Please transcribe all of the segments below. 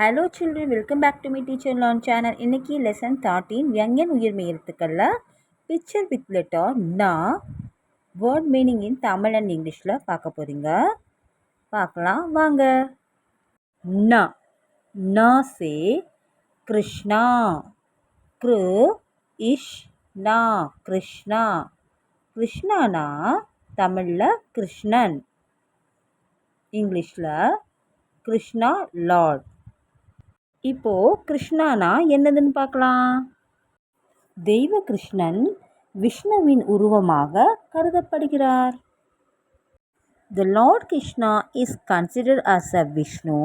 Hello children, welcome back to my teacher learn channel. இன்னைக்கு lesson 13 யங்கன் உயிர்மை எழுத்துக்களில் பிக்சர் வித் லெட்டர் நா word meaning in Tamil and இங்கிலீஷில் பார்க்க போகிறீங்க. பார்க்கலாம் வாங்க. ந ந சே கிருஷ்ணா, கிரு இஷ் நா கிருஷ்ணா. கிருஷ்ணானா தமிழில் கிருஷ்ணன், இங்கிலீஷில் கிருஷ்ணா லார்ட். இப்போ கிருஷ்ணானா என்னதுன்னு பார்க்கலாம். தெய்வ கிருஷ்ணன் விஷ்ணுவின் உருவமாக கருதப்படுகிறார். The Lord Krishna is considered as a Vishnu,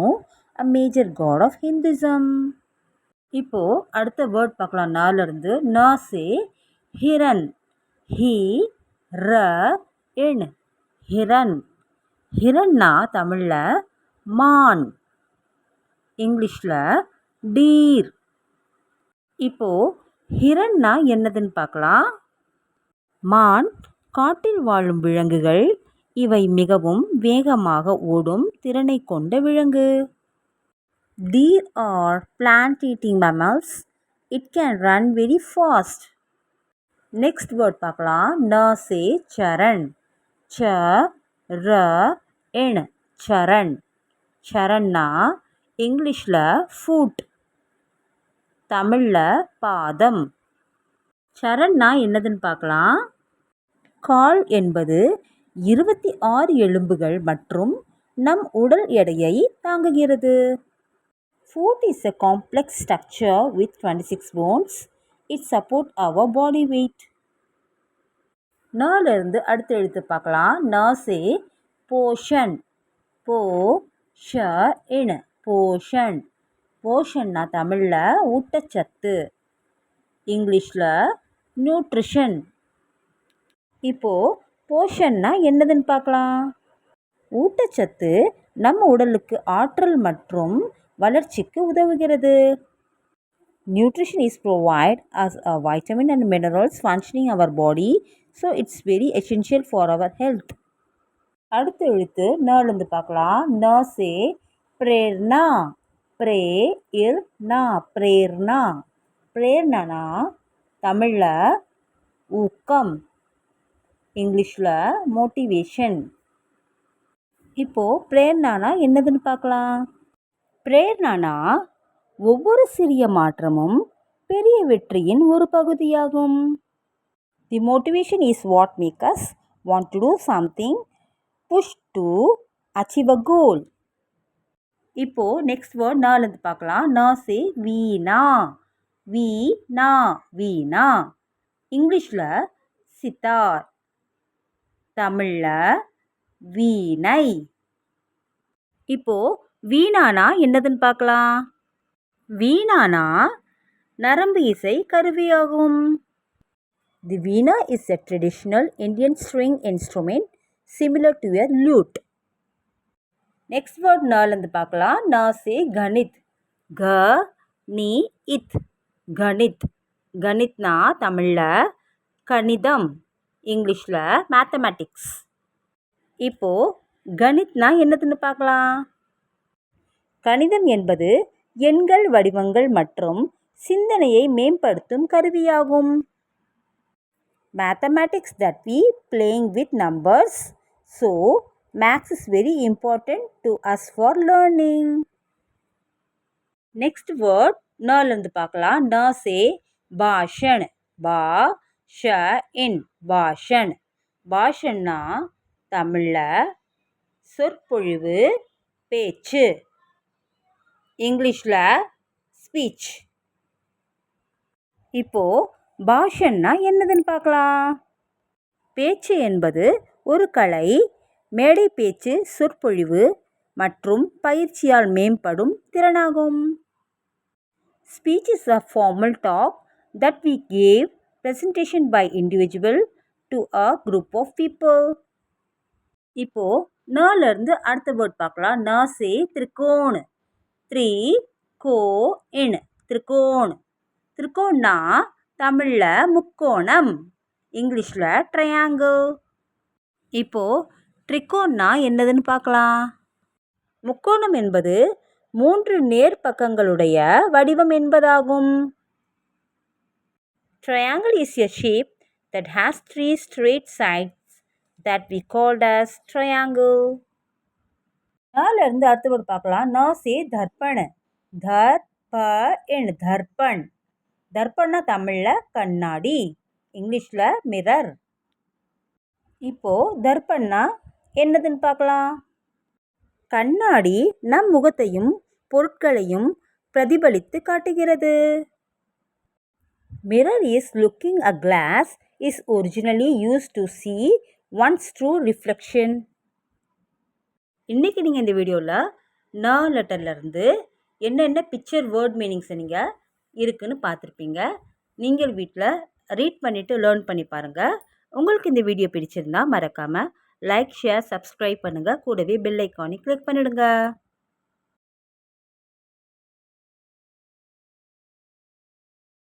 a major god of Hinduism. இப்போ அடுத்த வேர்ட் பார்க்கலாம். நாலிருந்து நாசே ஹிரன், ஹி ர என் ஹிரன். ஹிரன்னா தமிழில் மான், இங்கிலீஷில் டீர். இப்போது ஹிரன்னா என்னதுன்னு பார்க்கலாம். மான் காட்டில் வாழும் விலங்குகள். இவை மிகவும் வேகமாக ஓடும் திறனை கொண்ட விலங்கு. Deer are plant eating mammals. It can run very fast. Next word பார்க்கலாம். நசே சரண், ச ர என் சரண். சரண்னா இங்கிலீஷில் ஃபுட், தமிழில் பாதம். சரண்னா என்னதுன்னு பார்க்கலாம். கால் என்பது 26 எலும்புகள் மற்றும் நம் உடல் எடையை தாங்குகிறது. Food is a complex structure with 26 bones. It support our body weight. நாலிருந்து அடுத்த எழுத்து பார்க்கலாம். நசே போஷன், போ ஷ என் போஷன். போஷன்னா தமிழில் ஊட்டச்சத்து, இங்கிலீஷில் நியூட்ரிஷன். இப்போது போஷன்னா என்னதுன்னு பார்க்கலாம். ஊட்டச்சத்து நம்ம உடலுக்கு ஆற்றல் மற்றும் வளர்ச்சிக்கு உதவுகிறது. Nutrition is provide as a vitamin and minerals functioning our body, so it's very essential for our health. அடுத்த எழுத்து நாலிருந்து பார்க்கலாம். நசே பிரேர்னா, பிரே இர் நா பிரேர்னா. பிரேர்னா தமிழில் ஊக்கம், இங்கிலீஷில் மோட்டிவேஷன். இப்போது பிரேர்னானா என்னதுன்னு பார்க்கலாம். பிரேர்னானா ஒவ்வொரு சிறிய மாற்றமும் பெரிய வெற்றியின் ஒரு பகுதியாகும். The motivation is what make us want to do something, push to achieve a goal. இப்போது நெக்ஸ்ட் வேர்ட் நாலிருந்து பார்க்கலாம். நசே வீணா, வீணா வீணா. இங்கிலீஷில் சித்தார், தமிழில் வீணை. இப்போது வீணானா என்னதுன்னு பார்க்கலாம். வீணானா நரம்பு இசை கருவியாகும். The veena is a traditional Indian string instrument similar to a lute. Next word நாலிருந்து பார்க்கலாம். நசே கணித், க நீ இத் கணித். கணித்னா தமிழில் கணிதம், இங்கிலீஷில் மேத்தமேட்டிக்ஸ். இப்போது கணித்னா என்னதுன்னு பார்க்கலாம். கணிதம் என்பது எண்கள், வடிவங்கள் மற்றும் சிந்தனையை மேம்படுத்தும் கருவியாகும். Mathematics that we playing with numbers, so maths is very important to us for learning. Next word நாலிருந்து பார்க்கலாம். நசே பாஷன், பா ஷ இன் பாஷன். பாஷன்னா தமிழில் சொற்பொழிவு, பேச்சு, இங்கிலீஷில் ஸ்பீச். இப்போது பாஷன்னா என்னதுன்னு பார்க்கலாம். பேச்சு என்பது ஒரு கலை. மேடை பேச்சு சொற்பொழிவு மற்றும் பயிற்சியால் மேம்படும் திறனாகும். Speech is a formal talk that we give presentation by individual to a group of people. இப்போது நாலிருந்து அடுத்த வேர்ட் பார்க்கலாம். நசே திரிகோண், த்ரீ கோ இன் திரிகோண். திரிகோணா தமிழில் முக்கோணம், இங்கிலீஷில் ட்ரையாங்கிள். இப்போது ட்ரிகோன்னா என்னதுன்னு பார்க்கலாம். முக்கோணம் என்பது 3 நேர் பக்கங்களுடைய வடிவம் என்பதாகும். Triangle is a shape that has 3 straight sides that we called as triangle. இருந்து அடுத்த word பார்க்கலாம். ந சே தர்ப்பண. தர்பண் தர்ப்பண். தர்ப்பணா தமிழில் கண்ணாடி, இங்கிலீஷில் மிரர். இப்போ தர்ப்பணா என்னதுன்னு பார்க்கலாம். கண்ணாடி நம் முகத்தையும் பொருட்களையும் பிரதிபலித்து காட்டுகிறது. Mirror is looking a glass is originally used to see one's true reflection. இன்றைக்கி நீங்கள் இந்த வீடியோவில் ந லெட்டர்லேருந்து என்னென்ன பிக்சர் வேர்ட் மீனிங்ஸை நீங்கள் இருக்குன்னு பார்த்துருப்பீங்க. நீங்கள் வீட்டில் ரீட் பண்ணிவிட்டு லேர்ன் பண்ணி பாருங்கள். உங்களுக்கு இந்த வீடியோ பிடிச்சிருந்தால் மறக்காமல் லைக், ஷேர், சப்ஸ்கிரைப் பண்ணுங்கள். கூடவே பெல் ஐக்கானை கிளிக் பண்ணிவிடுங்க.